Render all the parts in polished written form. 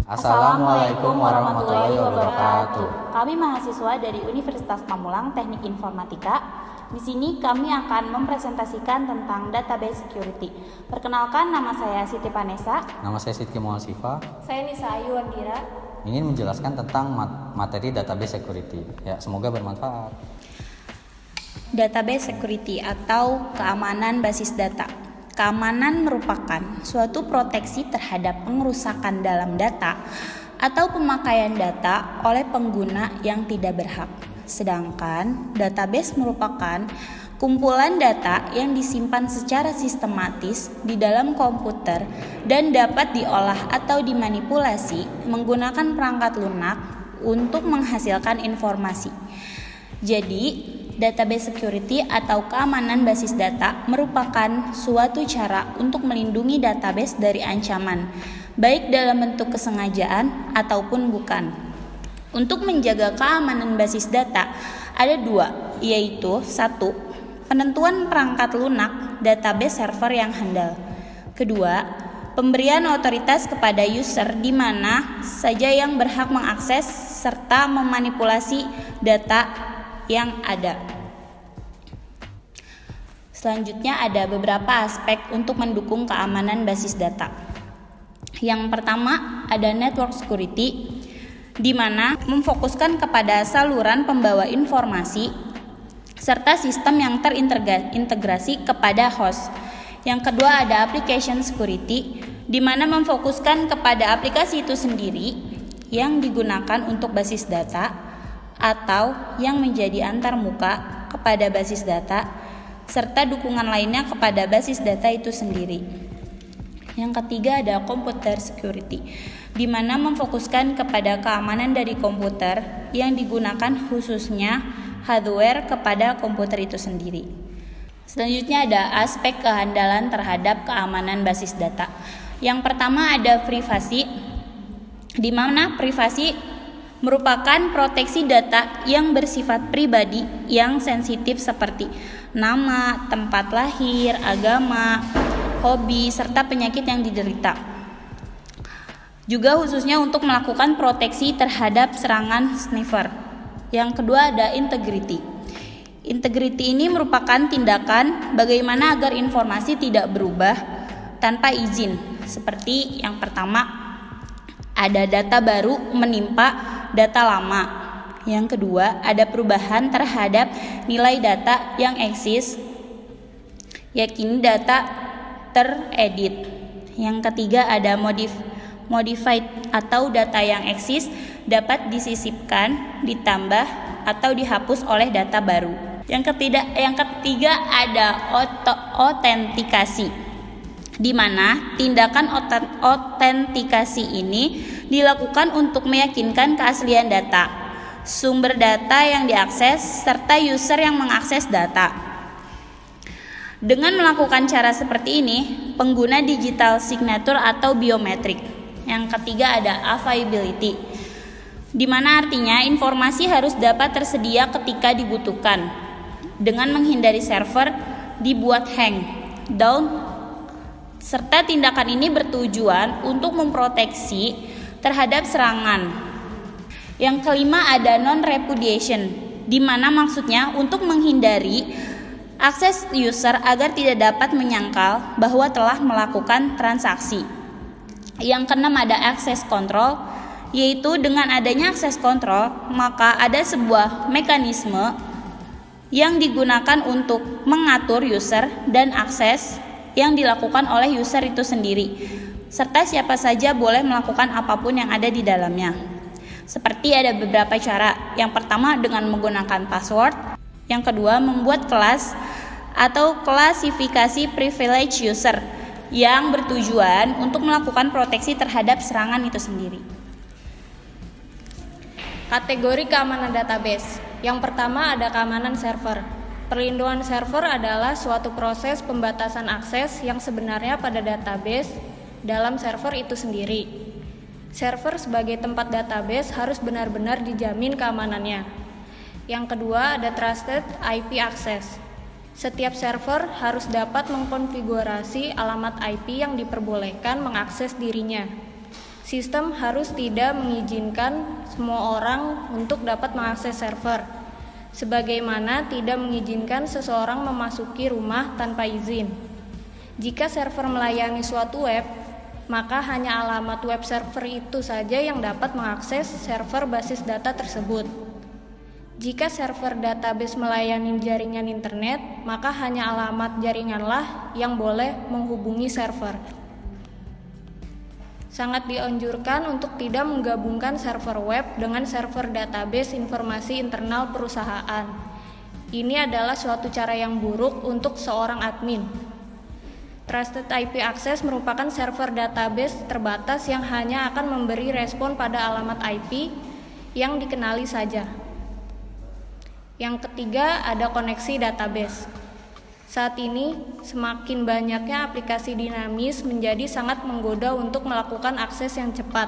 Assalamualaikum warahmatullahi wabarakatuh. Kami mahasiswa dari Universitas Pamulang Teknik Informatika. Di sini kami akan mempresentasikan tentang database security. Perkenalkan, nama saya Siti Vanessa. Nama saya Sidki Mualsifa. Saya Nisa Ayu Andira. Ingin menjelaskan tentang materi database security. Ya, semoga bermanfaat. Database security atau keamanan basis data. Keamanan merupakan suatu proteksi terhadap pengerusakan dalam data atau pemakaian data oleh pengguna yang tidak berhak. Sedangkan database merupakan kumpulan data yang disimpan secara sistematis di dalam komputer dan dapat diolah atau dimanipulasi menggunakan perangkat lunak untuk menghasilkan informasi. Jadi, database security atau keamanan basis data merupakan suatu cara untuk melindungi database dari ancaman, baik dalam bentuk kesengajaan ataupun bukan. Untuk menjaga keamanan basis data, ada dua, yaitu satu, penentuan perangkat lunak database server yang handal. Kedua, pemberian otoritas kepada user di mana saja yang berhak mengakses serta memanipulasi data yang ada. Selanjutnya ada beberapa aspek untuk mendukung keamanan basis data. Yang pertama ada network security, di mana memfokuskan kepada saluran pembawa informasi serta sistem yang terintegrasi kepada host. Yang kedua ada application security, di mana memfokuskan kepada aplikasi itu sendiri yang digunakan untuk basis data atau yang menjadi antarmuka kepada basis data serta dukungan lainnya kepada basis data itu sendiri. Yang ketiga ada computer security, di mana memfokuskan kepada keamanan dari komputer yang digunakan khususnya hardware kepada komputer itu sendiri. Selanjutnya ada aspek kehandalan terhadap keamanan basis data. Yang pertama ada privasi, di mana privasi merupakan proteksi data yang bersifat pribadi yang sensitif seperti nama, tempat lahir, agama, hobi, serta penyakit yang diderita. Juga khususnya untuk melakukan proteksi terhadap serangan sniffer. Yang kedua ada integrity. Integrity ini merupakan tindakan bagaimana agar informasi tidak berubah tanpa izin. Seperti yang pertama, ada data baru menimpa data lama. Yang kedua, ada perubahan terhadap nilai data yang eksis, yakni data teredit. Yang ketiga, ada modified atau data yang eksis dapat disisipkan, ditambah atau dihapus oleh data baru. Yang ketiga ada autentikasi, di mana tindakan autentikasi ini dilakukan untuk meyakinkan keaslian data, sumber data yang diakses, serta user yang mengakses data. Dengan melakukan cara seperti ini, pengguna digital signature atau biometrik. Yang ketiga ada availability, di mana artinya informasi harus dapat tersedia ketika dibutuhkan, dengan menghindari server dibuat hang, down, serta tindakan ini bertujuan untuk memproteksi terhadap serangan. Yang kelima ada non-repudiation, di mana maksudnya untuk menghindari akses user agar tidak dapat menyangkal bahwa telah melakukan transaksi. Yang keenam ada access control, yaitu dengan adanya access control, maka ada sebuah mekanisme yang digunakan untuk mengatur user dan akses yang dilakukan oleh user itu sendiri, serta siapa saja boleh melakukan apapun yang ada di dalamnya. Seperti ada beberapa cara. Yang pertama dengan menggunakan password. Yang kedua membuat kelas atau klasifikasi privilege user yang bertujuan untuk melakukan proteksi terhadap serangan itu sendiri. Kategori keamanan database. Yang pertama ada keamanan server. Perlindungan server adalah suatu proses pembatasan akses yang sebenarnya pada database dalam server itu sendiri. Server sebagai tempat database harus benar-benar dijamin keamanannya. Yang kedua ada trusted IP access. Setiap server harus dapat mengkonfigurasi alamat IP yang diperbolehkan mengakses dirinya. Sistem harus tidak mengizinkan semua orang untuk dapat mengakses server, sebagaimana tidak mengizinkan seseorang memasuki rumah tanpa izin. Jika server melayani suatu web, maka hanya alamat web server itu saja yang dapat mengakses server basis data tersebut. Jika server database melayani jaringan internet, maka hanya alamat jaringanlah yang boleh menghubungi server. Sangat dianjurkan untuk tidak menggabungkan server web dengan server database informasi internal perusahaan. Ini adalah suatu cara yang buruk untuk seorang admin. Trusted IP Access merupakan server database terbatas yang hanya akan memberi respon pada alamat IP yang dikenali saja. Yang ketiga, ada koneksi database. Saat ini, semakin banyaknya aplikasi dinamis menjadi sangat menggoda untuk melakukan akses yang cepat,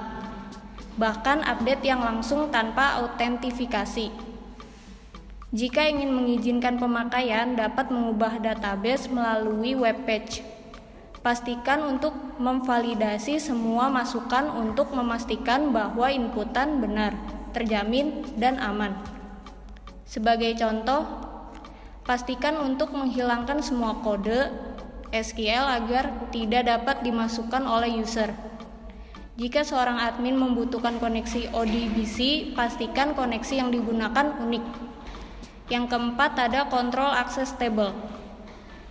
bahkan update yang langsung tanpa autentifikasi. Jika ingin mengizinkan pemakaian, dapat mengubah database melalui web page. Pastikan untuk memvalidasi semua masukan untuk memastikan bahwa inputan benar, terjamin, dan aman. Sebagai contoh, pastikan untuk menghilangkan semua kode SQL agar tidak dapat dimasukkan oleh user. Jika seorang admin membutuhkan koneksi ODBC, pastikan koneksi yang digunakan unik. Yang keempat, ada Control Access Table.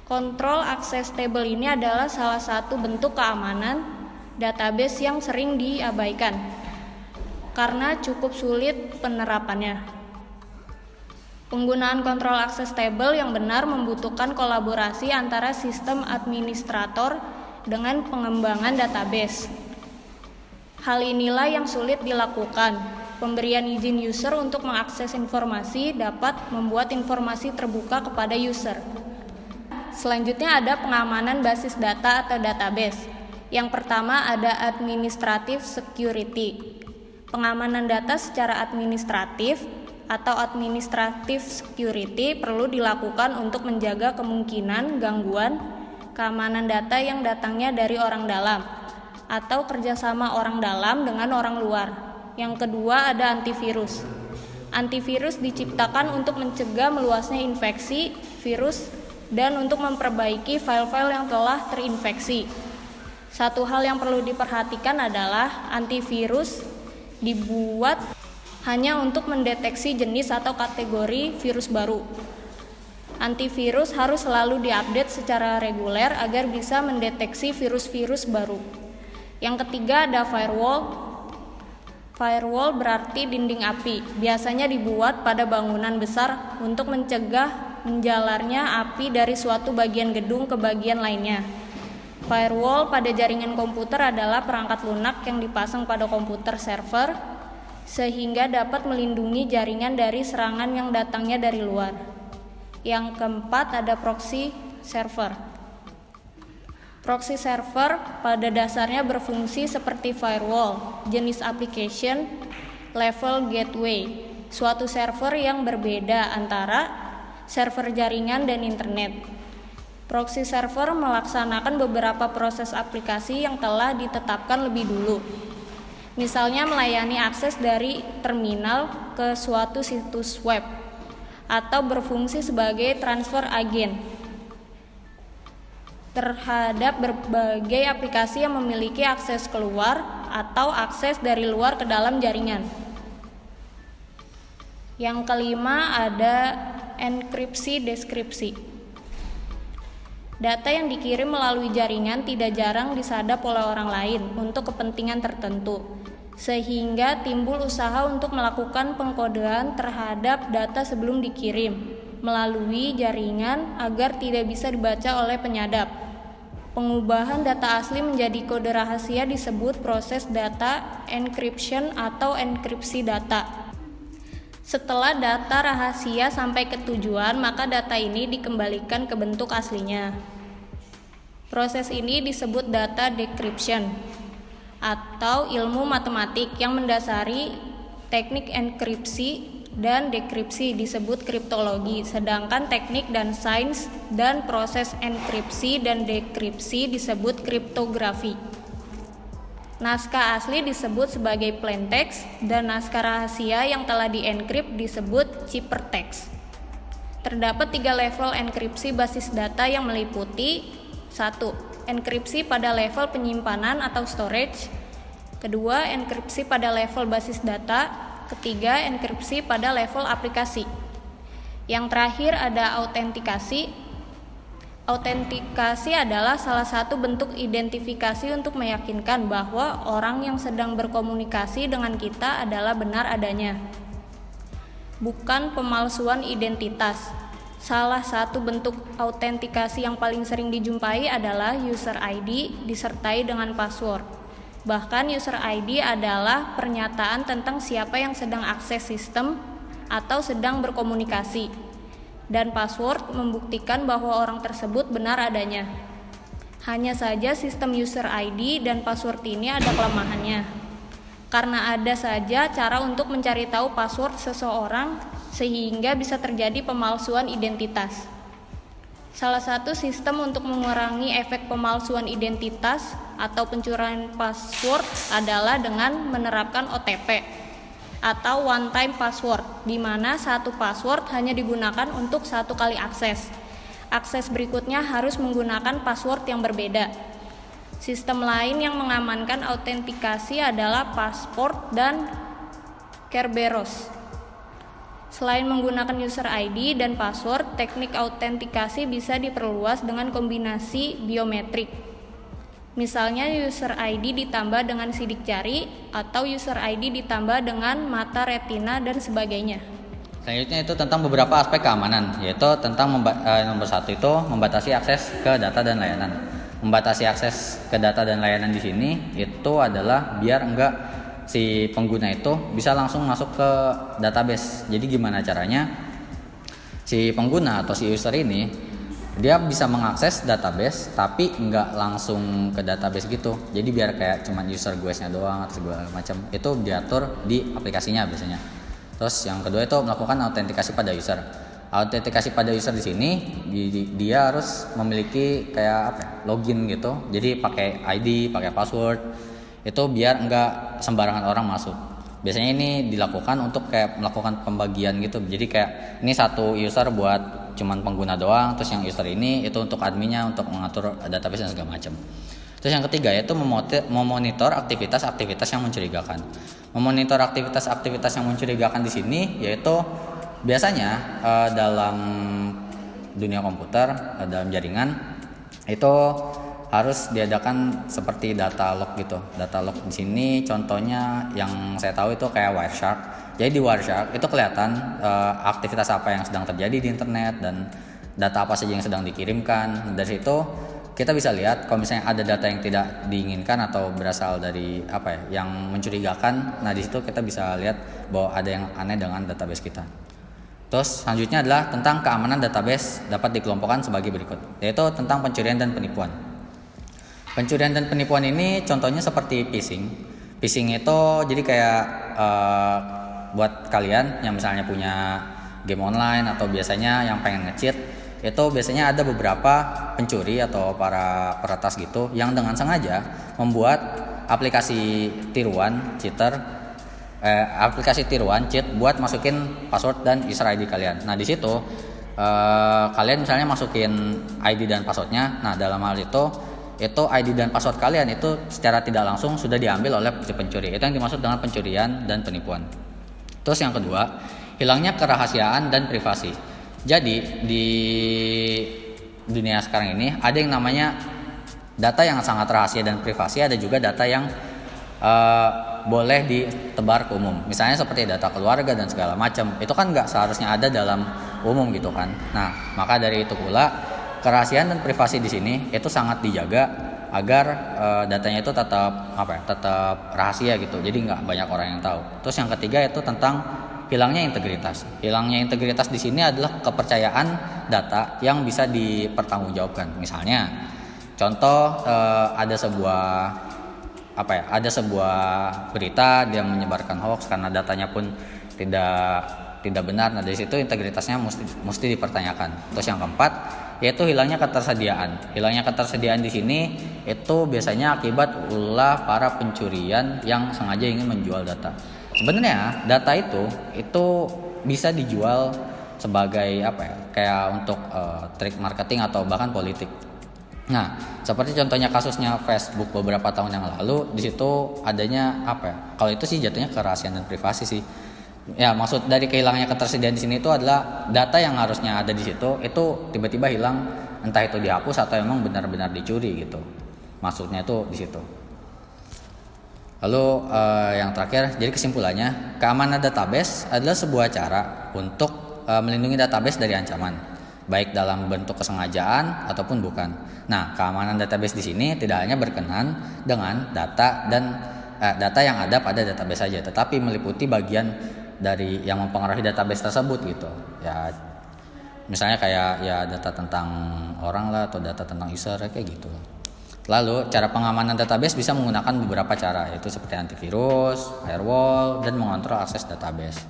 Control Access Table ini adalah salah satu bentuk keamanan database yang sering diabaikan karena cukup sulit penerapannya. Penggunaan Control Access Table yang benar membutuhkan kolaborasi antara sistem administrator dengan pengembangan database. Hal inilah yang sulit dilakukan. Pemberian izin user untuk mengakses informasi dapat membuat informasi terbuka kepada user. Selanjutnya ada pengamanan basis data atau database. Yang pertama ada Administrative Security. Pengamanan data secara administratif atau administrative security perlu dilakukan untuk menjaga kemungkinan gangguan keamanan data yang datangnya dari orang dalam atau kerjasama orang dalam dengan orang luar. Yang kedua ada antivirus. Antivirus diciptakan untuk mencegah meluasnya infeksi virus dan untuk memperbaiki file-file yang telah terinfeksi. Satu hal yang perlu diperhatikan adalah antivirus dibuat hanya untuk mendeteksi jenis atau kategori virus baru. Antivirus harus selalu diupdate secara reguler agar bisa mendeteksi virus-virus baru. Yang ketiga ada firewall. Firewall berarti dinding api. Biasanya dibuat pada bangunan besar untuk mencegah menjalarnya api dari suatu bagian gedung ke bagian lainnya. Firewall pada jaringan komputer adalah perangkat lunak yang dipasang pada komputer server sehingga dapat melindungi jaringan dari serangan yang datangnya dari luar. Yang keempat ada proxy server. Proxy server pada dasarnya berfungsi seperti firewall, jenis application level gateway, suatu server yang berbeda antara server jaringan dan internet. Proxy server melaksanakan beberapa proses aplikasi yang telah ditetapkan lebih dulu. Misalnya melayani akses dari terminal ke suatu situs web atau berfungsi sebagai transfer agent terhadap berbagai aplikasi yang memiliki akses keluar atau akses dari luar ke dalam jaringan. Yang kelima ada enkripsi deskripsi. Data yang dikirim melalui jaringan tidak jarang disadap oleh orang lain untuk kepentingan tertentu, sehingga timbul usaha untuk melakukan pengkodean terhadap data sebelum dikirim melalui jaringan agar tidak bisa dibaca oleh penyadap. Pengubahan data asli menjadi kode rahasia disebut proses data encryption atau enkripsi data. Setelah data rahasia sampai ke tujuan, maka data ini dikembalikan ke bentuk aslinya. Proses ini disebut data decryption atau ilmu matematik yang mendasari teknik enkripsi dan dekripsi disebut kriptologi, sedangkan teknik dan sains dan proses enkripsi dan dekripsi disebut kriptografi. Naskah asli disebut sebagai plain text dan naskah rahasia yang telah dienkrip disebut ciphertext. Terdapat 3 level enkripsi basis data yang meliputi 1. Enkripsi pada level penyimpanan atau storage. 2. Enkripsi pada level basis data. 3. Enkripsi pada level aplikasi. Yang terakhir ada autentikasi. Autentikasi adalah salah satu bentuk identifikasi untuk meyakinkan bahwa orang yang sedang berkomunikasi dengan kita adalah benar adanya, bukan pemalsuan identitas. Salah satu bentuk autentikasi yang paling sering dijumpai adalah user ID disertai dengan password. Bahkan user ID adalah pernyataan tentang siapa yang sedang akses sistem atau sedang berkomunikasi. Dan password membuktikan bahwa orang tersebut benar adanya. Hanya saja sistem user ID dan password ini ada kelemahannya. Karena ada saja cara untuk mencari tahu password seseorang sehingga bisa terjadi pemalsuan identitas. Salah satu sistem untuk mengurangi efek pemalsuan identitas atau pencurian password adalah dengan menerapkan OTP atau one time password, di mana satu password hanya digunakan untuk 1 kali akses. Akses berikutnya harus menggunakan password yang berbeda. Sistem lain yang mengamankan autentikasi adalah Passport dan Kerberos. Selain menggunakan user ID dan password, teknik autentikasi bisa diperluas dengan kombinasi biometrik. Misalnya user ID ditambah dengan sidik jari atau user ID ditambah dengan mata retina dan sebagainya. Selanjutnya itu tentang beberapa aspek keamanan, yaitu tentang nomor 1 itu membatasi akses ke data dan layanan. Membatasi akses ke data dan layanan di sini itu adalah biar enggak si pengguna itu bisa langsung masuk ke database. Jadi gimana caranya? Si pengguna atau si user ini dia bisa mengakses database tapi nggak langsung ke database gitu. Jadi biar kayak cuman user GUID-nya doang atau segala macam. Itu diatur di aplikasinya biasanya. Terus yang kedua itu melakukan autentikasi pada user. Autentikasi pada user di sini dia harus memiliki kayak login gitu. Jadi pakai ID, pakai password. Itu biar nggak sembarangan orang masuk. Biasanya ini dilakukan untuk kayak melakukan pembagian gitu. Jadi kayak ini satu user buat cuman pengguna doang, terus yang user ini itu untuk adminnya untuk mengatur database dan segala macam. Terus yang ketiga yaitu memonitor aktivitas-aktivitas yang mencurigakan. Memonitor aktivitas-aktivitas yang mencurigakan di sini yaitu biasanya dalam dunia komputer, dalam jaringan itu harus diadakan seperti data log gitu. Data log di sini contohnya yang saya tahu itu kayak Wireshark. Jadi di Wireshark itu kelihatan aktivitas apa yang sedang terjadi di internet dan data apa saja yang sedang dikirimkan. Dari situ kita bisa lihat kalau misalnya ada data yang tidak diinginkan atau berasal dari yang mencurigakan. Nah di situ kita bisa lihat bahwa ada yang aneh dengan database kita. Terus selanjutnya adalah tentang keamanan database dapat dikelompokkan sebagai berikut, yaitu tentang pencurian dan penipuan. Pencurian dan penipuan ini contohnya seperti phishing. Phishing itu jadi kayak buat kalian yang misalnya punya game online atau biasanya yang pengen nge-cheat, itu biasanya ada beberapa pencuri atau para peretas gitu yang dengan sengaja membuat aplikasi tiruan cheat buat masukin password dan user ID kalian. Nah di situ kalian misalnya masukin ID dan passwordnya. Nah dalam hal itu ID dan password kalian itu secara tidak langsung sudah diambil oleh si pencuri. Itu yang dimaksud dengan pencurian dan penipuan. Terus yang kedua, hilangnya kerahasiaan dan privasi. Jadi di dunia sekarang ini ada yang namanya data yang sangat rahasia dan privasi, ada juga data yang boleh ditebar ke umum. Misalnya seperti data keluarga dan segala macam. Itu kan nggak seharusnya ada dalam umum gitu kan. Nah, maka dari itu pula kerahasiaan dan privasi di sini itu sangat dijaga agar datanya itu tetap rahasia gitu. Jadi nggak banyak orang yang tahu. Terus yang ketiga itu tentang hilangnya integritas. Hilangnya integritas di sini adalah kepercayaan data yang bisa dipertanggungjawabkan. Misalnya contoh ada sebuah berita dia menyebarkan hoax karena datanya pun tidak benar. Nah dari situ integritasnya mesti dipertanyakan. Terus yang keempat yaitu hilangnya ketersediaan. Hilangnya ketersediaan di sini itu biasanya akibat ulah para pencurian yang sengaja ingin menjual data. Sebenarnya data itu bisa dijual sebagai apa ya? Kayak untuk trik marketing atau bahkan politik. Nah, seperti contohnya kasusnya Facebook beberapa tahun yang lalu, di situ adanya apa ya? Kalau itu sih jatuhnya kerahasiaan dan privasi sih. Ya, maksud dari kehilangnya ketersediaan di sini itu adalah data yang harusnya ada di situ itu tiba-tiba hilang, entah itu dihapus atau emang benar-benar dicuri gitu. Maksudnya itu di situ. Lalu yang terakhir, jadi kesimpulannya, keamanan database adalah sebuah cara untuk melindungi database dari ancaman, baik dalam bentuk kesengajaan ataupun bukan. Nah, keamanan database di sini tidak hanya berkenan dengan data yang ada pada database saja, tetapi meliputi bagian dari yang mempengaruhi database tersebut gitu. Ya, misalnya kayak ya data tentang orang lah atau data tentang user kayak gitu. Lalu, cara pengamanan database bisa menggunakan beberapa cara, yaitu seperti antivirus, firewall, dan mengontrol akses database.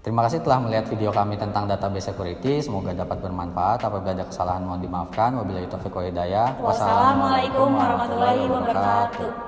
Terima kasih telah melihat video kami tentang database security. Semoga dapat bermanfaat. Apabila ada kesalahan mohon dimaafkan. Wabillahi taufiq wal hidayah. Wassalamualaikum warahmatullahi wabarakatuh.